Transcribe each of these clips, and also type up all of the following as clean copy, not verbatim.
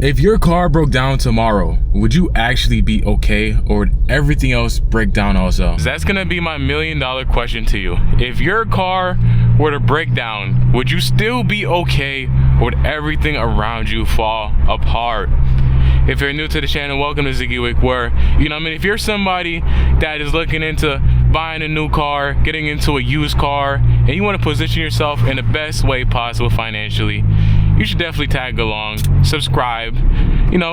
If your car broke down tomorrow, would you actually be okay, or would everything else break down also? That's gonna be my $1 million question to you. If your car were to break down, would you still be okay, or would everything around you fall apart? If you're new to the channel, welcome to Ziggy Wick, where, if you're somebody that is looking into buying a new car, getting into a used car, and you want to position yourself in the best way possible financially, you should definitely tag along, subscribe,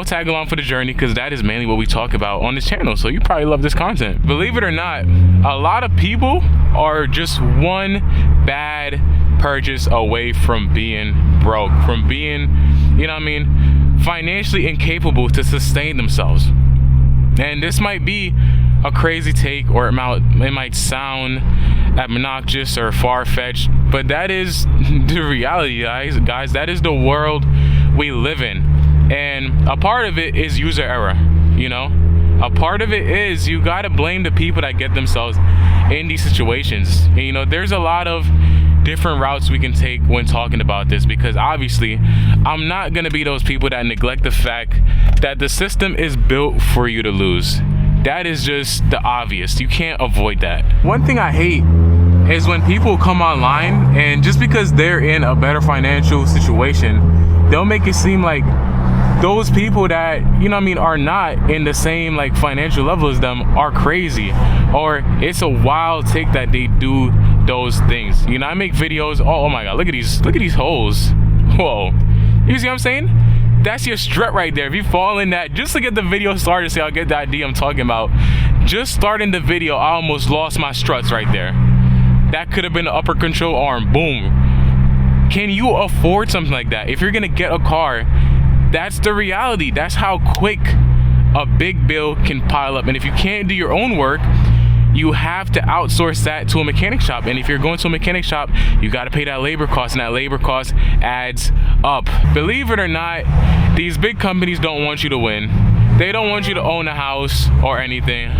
tag along for the journey, because that is mainly what we talk about on this channel. So you probably love this content. Believe it or not, a lot of people are just one bad purchase away from being broke, from being, financially incapable to sustain themselves. And this might be a crazy take, or it might sound obnoxious or far-fetched, but that is the reality, guys. That is the world we live in, and a part of it is user error. A part of it is you gotta blame the people that get themselves in these situations. And, there's a lot of different routes we can take when talking about this, because obviously I'm not gonna be those people that neglect the fact that the system is built for you to lose. That is just the obvious. You can't avoid that. One thing I hate is when people come online and just because they're in a better financial situation, they'll make it seem like those people that, are not in the same financial level as them are crazy, or it's a wild take that they do those things. I make videos, oh my god, look at these holes. Whoa. You see what I'm saying? That's your strut right there. If you fall in that, just to get the video started, so I'll get the idea I'm talking about. Just starting the video, I almost lost my struts right there. That could have been the upper control arm. Boom. Can you afford something like that? If you're gonna get a car, that's the reality. That's how quick a big bill can pile up. And if you can't do your own work, you have to outsource that to a mechanic shop. And if you're going to a mechanic shop, you got to pay that labor cost, and that labor cost adds up. Believe it or not, these big companies don't want you to win. They don't want you to own a house or anything.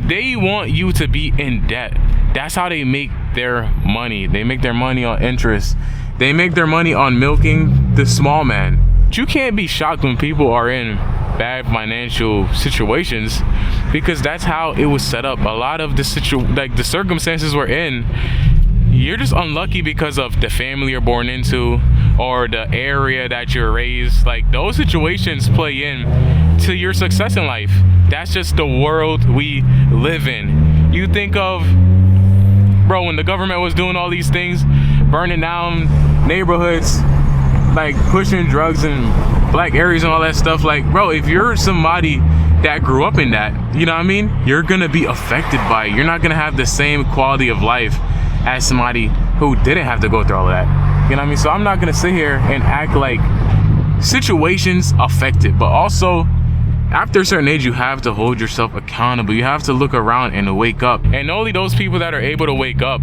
They want you to be in debt. That's how they make their money. They make their money on interest. They make their money on milking the small man. But you can't be shocked when people are in bad financial situations, because that's how it was set up. A lot of the circumstances we're in, you're just unlucky because of the family you're born into or the area that you're raised. Those situations play in to your success in life. That's just the world we live in. You think of, bro, when the government was doing all these things, burning down neighborhoods, pushing drugs in black areas and all that stuff, bro, if you're somebody that grew up in that, you're gonna be affected by it. You're not gonna have the same quality of life as somebody who didn't have to go through all of that. So I'm not gonna sit here and act like situations affect it, but also after a certain age, you have to hold yourself accountable. You have to look around and wake up. And only those people that are able to wake up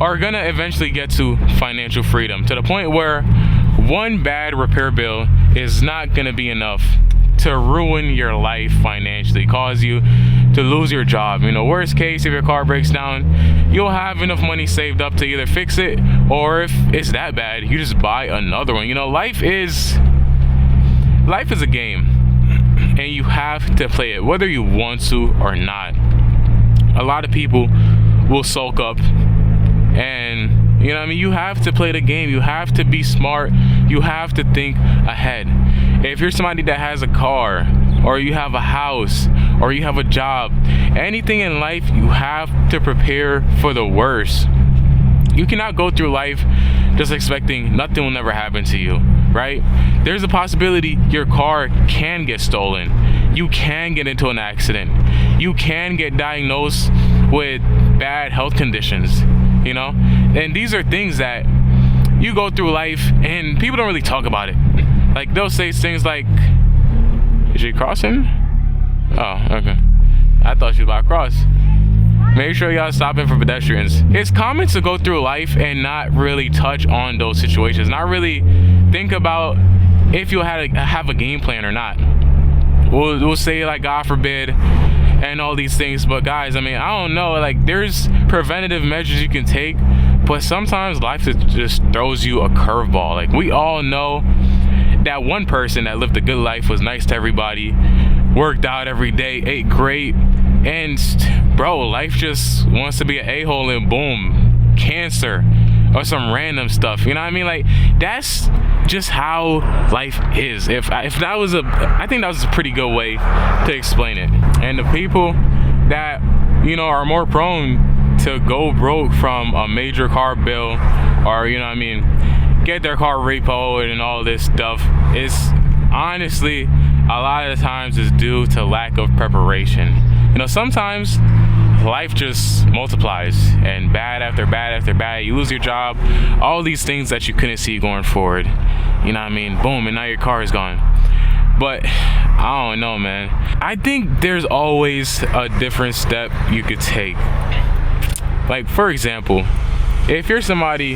are gonna eventually get to financial freedom, to the point where one bad repair bill is not gonna be enough to ruin your life financially, cause you to lose your job. Worst case, if your car breaks down, you'll have enough money saved up to either fix it, or if it's that bad, you just buy another one. Life is a game, and you have to play it whether you want to or not. A lot of people will sulk up, and you have to play the game. You have to be smart. You have to think ahead. If you're somebody that has a car, or you have a house, or you have a job, anything in life, you have to prepare for the worst. You cannot go through life just expecting nothing will never happen to you, right? There's a possibility your car can get stolen. You can get into an accident. You can get diagnosed with bad health conditions, And these are things that you go through life and people don't really talk about it. They'll say things like, is she crossing? Oh, okay. I thought she was about to cross. Make sure y'all stopping for pedestrians. It's common to go through life and not really touch on those situations, not really think about if you have a game plan or not. We'll say God forbid and all these things, but guys, I don't know, there's preventative measures you can take, but sometimes life just throws you a curveball. We all know that one person that lived a good life, was nice to everybody, worked out every day, ate great, and bro, life just wants to be an a-hole and boom, cancer or some random stuff. You know what I mean? Like, that's just how life is. If that was I think that was a pretty good way to explain it. And the people that, you know, are more prone to go broke from a major car bill, or, you know what I mean, get their car repoed and all this stuff, is honestly a lot of the times is due to lack of preparation. You know, sometimes life just multiplies, and bad after bad after bad, you lose your job, all these things that you couldn't see going forward, you know what I mean, boom, and now your car is gone. But I don't know, man. I think there's always a different step you could take. Like, for example, if you're somebody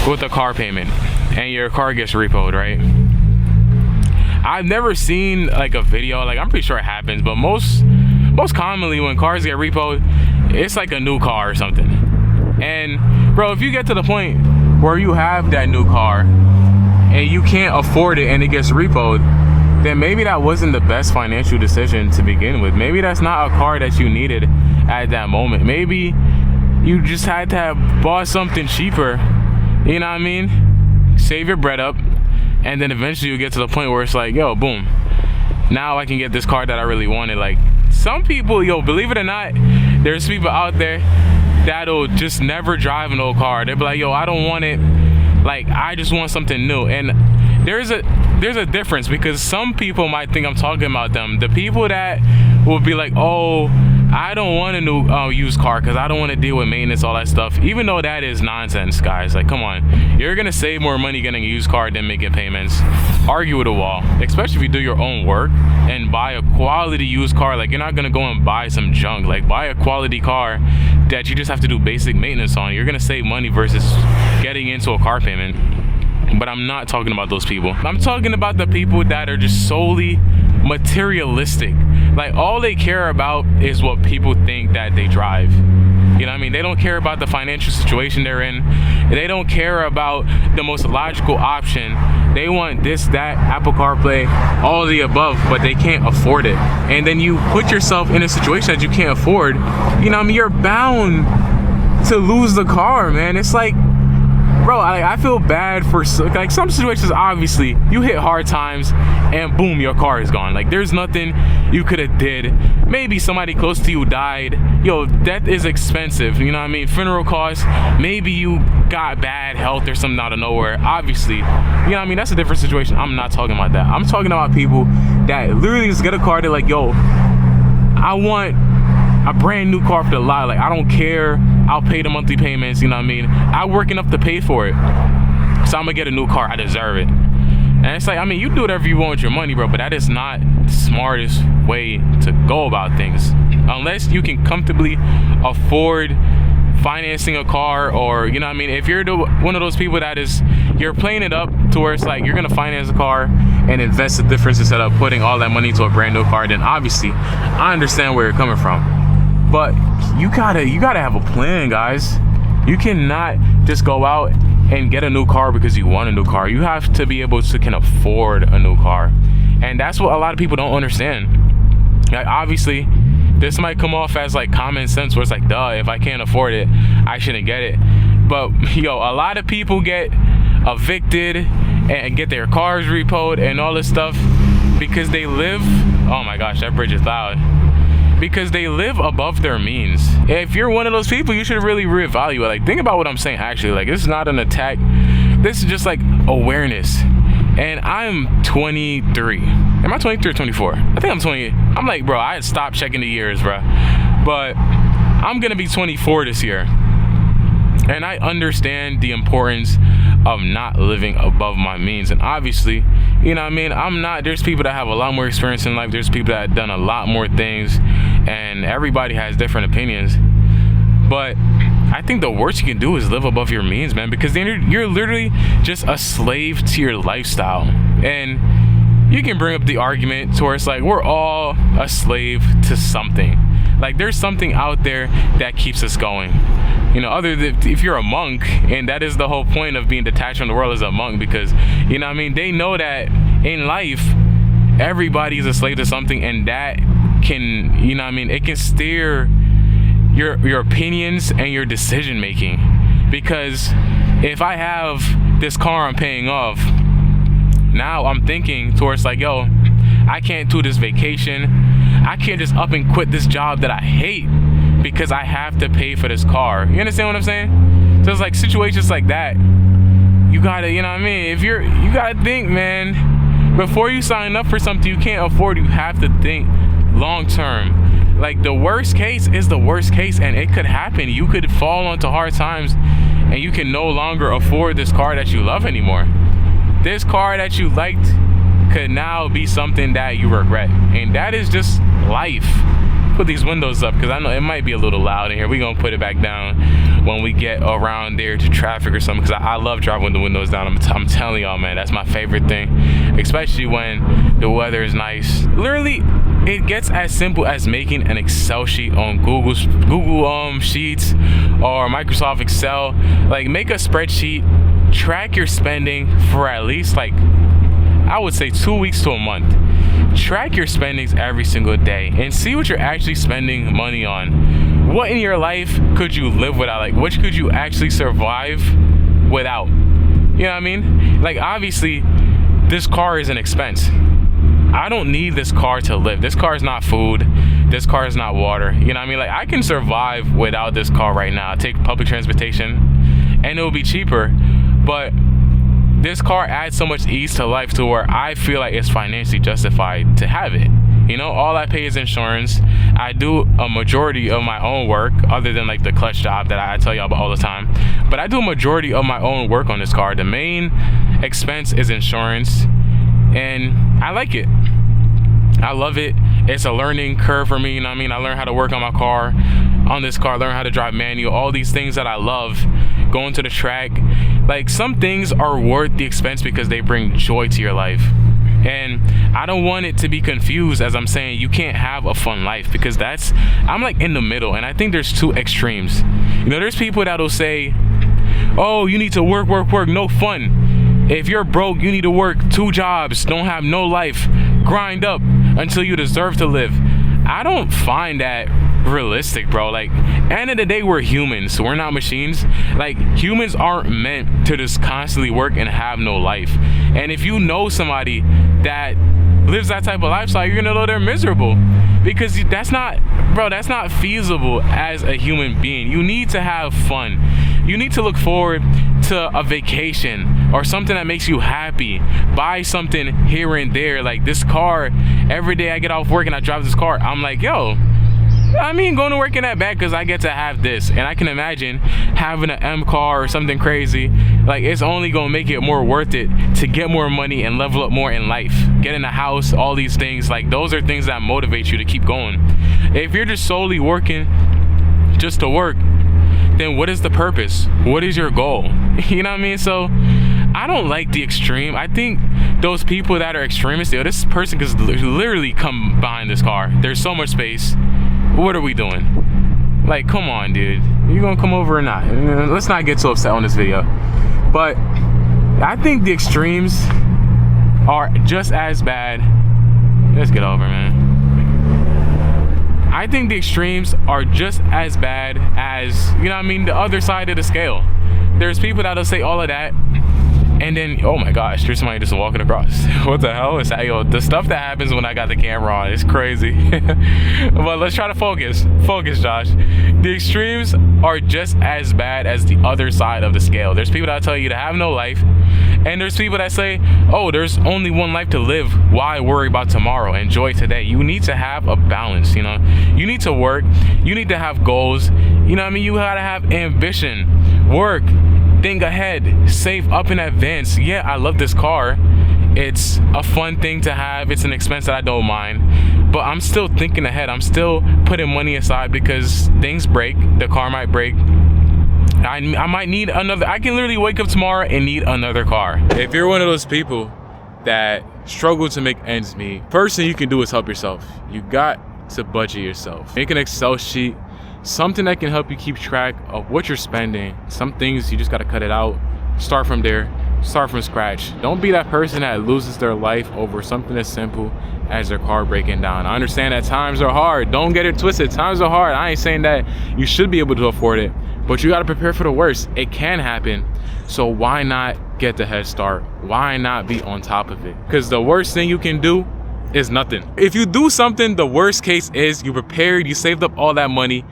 with a car payment and your car gets repoed, right? I've never seen like a video, like, I'm pretty sure it happens, but most commonly when cars get repoed, it's like a new car or something. And bro, if you get to the point where you have that new car and you can't afford it and it gets repoed, then maybe that wasn't the best financial decision to begin with. Maybe that's not a car that you needed at that moment. Maybe you just had to have bought something cheaper, you know what I mean? Save your bread up, and then eventually you get to the point where it's like, yo, boom, now I can get this car that I really wanted. Like, some people, yo, believe it or not, there's people out there that'll just never drive an old car. They'll be like, yo, I don't want it. Like, I just want something new. And there's a difference, because some people might think I'm talking about them. The people that will be like, oh, I don't want a new used car because I don't want to deal with maintenance, all that stuff. Even though that is nonsense, guys. Like, come on. You're going to save more money getting a used car than making payments. Argue with a wall, especially if you do your own work and buy a quality used car. Like, you're not going to go and buy some junk. Like, buy a quality car that you just have to do basic maintenance on. You're going to save money versus getting into a car payment. But I'm not talking about those people. I'm talking about the people that are just solely materialistic. Like, all they care about is what people think that they drive. You know what I mean? They don't care about the financial situation they're in. They don't care about the most logical option. They want this, that, Apple CarPlay, all of the above, but they can't afford it. And then you put yourself in a situation that you can't afford, you know what I mean? You're bound to lose the car, man. It's like, bro, I feel bad for, like, some situations. Obviously you hit hard times and boom, your car is gone. Like, there's nothing you could have did. Maybe somebody close to you died. Yo, death is expensive, you know what I mean? Funeral costs. Maybe you got bad health or something out of nowhere. Obviously, you know what I mean? That's a different situation. I'm not talking about that. I'm talking about people that literally just get a car. They're like, yo, I want a brand new car for the lot. Like, I don't care. I'll pay the monthly payments, you know what I mean? I work enough to pay for it. So I'm gonna get a new car. I deserve it. And it's like, I mean, you do whatever you want with your money, bro, but that is not the smartest way to go about things. Unless you can comfortably afford financing a car, or, you know what I mean, if you're one of those people that is, you're playing it up to where it's like you're gonna finance a car and invest the difference instead of putting all that money into a brand new car, then obviously I understand where you're coming from. But you gotta have a plan, guys. You cannot just go out and get a new car because you want a new car. You have to be able to can afford a new car. And that's what a lot of people don't understand. Like, obviously, this might come off as like common sense, where it's like, duh, if I can't afford it, I shouldn't get it. But yo, a lot of people get evicted and get their cars repoed and all this stuff because they live, oh my gosh, that bridge is loud. Because they live above their means. If you're one of those people, you should really reevaluate. Like, think about what I'm saying, actually. Like, this is not an attack. This is just like awareness. And I'm 23. Am I 23 or 24? I think I'm 20. I'm like, bro, I had stopped checking the years, bro. But I'm gonna be 24 this year. And I understand the importance of not living above my means. And obviously, you know what I mean, I'm not, there's people that have a lot more experience in life. There's people that have done a lot more things, and everybody has different opinions. But I think the worst you can do is live above your means, man, because then you're literally just a slave to your lifestyle. And you can bring up the argument to where it's like, we're all a slave to something. Like there's something out there that keeps us going. You know, other than if you're a monk, and that is the whole point of being detached from the world as a monk, because, you know what I mean, they know that in life, everybody's a slave to something, and that can, you know what I mean, it can steer your opinions and your decision making. Because if I have this car I'm paying off, now I'm thinking towards like, yo, I can't do this vacation. I can't just up and quit this job that I hate because I have to pay for this car. You understand what I'm saying? So it's like situations like that. You gotta, you know what I mean? You gotta think, man, before you sign up for something you can't afford, you have to think long term. Like the worst case is the worst case, and it could happen. You could fall onto hard times and you can no longer afford this car that you love anymore. This car that you liked could now be something that you regret, and that is just life. Put these windows up because I know it might be a little loud in here. We're gonna put it back down when we get around there to traffic or something, because I love driving with the windows down. I'm telling y'all, man, that's my favorite thing, especially when the weather is nice. Literally, it gets as simple as making an Excel sheet on Google Sheets or Microsoft Excel. Like, make a spreadsheet, track your spending for at least, like, I would say 2 weeks to a month. Track your spendings every single day and see what you're actually spending money on. What in your life could you live without? Like, what could you actually survive without? You know what I mean? Like, obviously, this car is an expense. I don't need this car to live. This car is not food. This car is not water. You know what I mean? Like, I can survive without this car right now. I take public transportation and it will be cheaper, but this car adds so much ease to life to where I feel like it's financially justified to have it. You know, all I pay is insurance. I do a majority of my own work, other than like the clutch job that I tell y'all about all the time. But I do a majority of my own work on this car. The main expense is insurance, and I like it. I love it. It's a learning curve for me, you know what I mean? I learned how to work on my car, on this car, learn how to drive manual, all these things that I love, going to the track. Like, some things are worth the expense because they bring joy to your life. And I don't want it to be confused as I'm saying you can't have a fun life, because I'm like in the middle, and I think there's two extremes. You know, there's people that'll say, oh, you need to work, no fun. If you're broke, you need to work 2 jobs, don't have no life, grind up until you deserve to live. I don't find that realistic, bro. Like, end of the day, we're humans, we're not machines. Like, humans aren't meant to just constantly work and have no life. And if you know somebody that lives that type of lifestyle, you're gonna know they're miserable, because that's not feasible as a human being. You need to have fun. You need to look forward to a vacation or something that makes you happy. Buy something here and there. Like this car, every day I get off work and I drive this car, I'm like, yo, I mean, going to work in that bag because I get to have this. And I can imagine having an M car or something crazy. Like, it's only going to make it more worth it to get more money and level up more in life. Get in a house, all these things. Like, those are things that motivate you to keep going. If you're just solely working just to work, then what is the purpose? What is your goal? You know what I mean? So I don't like the extreme. I think those people that are extremists, yo, this person could literally come behind this car. There's so much space. What are we doing? Like, come on, dude. You gonna come over or not? Let's not get so upset on this video. But I think the extremes are just as bad. Let's get over, man. I think the extremes are just as bad as, you know what I mean, the other side of the scale. There's people that'll say all of that, and then, oh my gosh, there's somebody just walking across. What the hell is that? Yo, the stuff that happens when I got the camera on is crazy. But let's try to focus. Focus, Josh. The extremes are just as bad as the other side of the scale. There's people that tell you to have no life, and there's people that say, oh, there's only one life to live. Why worry about tomorrow? Enjoy today. You need to have a balance, you know? You need to work. You need to have goals. You know what I mean? You gotta have ambition. Work. Think ahead, save up in advance. Yeah, I love this car. It's a fun thing to have. It's an expense that I don't mind, but I'm still thinking ahead. I'm still putting money aside because things break. The car might break. I might need another. I can literally wake up tomorrow and need another car. If you're one of those people that struggle to make ends meet, first thing you can do is help yourself. You got to budget yourself. Make an Excel sheet, something that can help you keep track of what you're spending. Some things you just gotta cut it out. Start from there, start from scratch. Don't be that person that loses their life over something as simple as their car breaking down. I understand that times are hard. Don't get it twisted, times are hard. I ain't saying that you should be able to afford it, but you gotta prepare for the worst. It can happen, so why not get the head start? Why not be on top of it? Because the worst thing you can do is nothing. If you do something, the worst case is you prepared, you saved up all that money,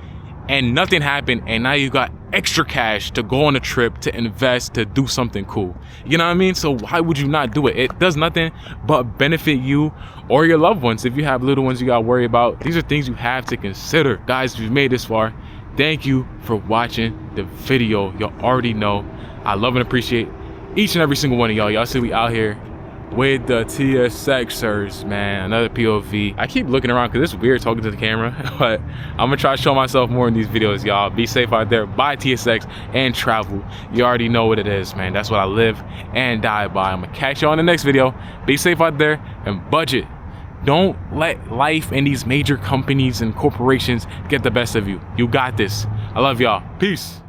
and nothing happened, and now you got extra cash to go on a trip, to invest, to do something cool. You know what I mean? So why would you not do it? It does nothing but benefit you or your loved ones. If you have little ones you gotta worry about, these are things you have to consider. Guys, if you've made this far, thank you for watching the video. Y'all already know I love and appreciate each and every single one of y'all. Y'all see we out here with the TSXers, man. Another POV. I keep looking around because it's weird talking to the camera, but I'm gonna try to show myself more in these videos, y'all. Be safe out there, buy TSX and travel. You already know what it is, man. That's what I live and die by. I'm gonna catch you on the next video. Be safe out there and budget. Don't let life and these major companies and corporations get the best of you. You got this. I love y'all. Peace.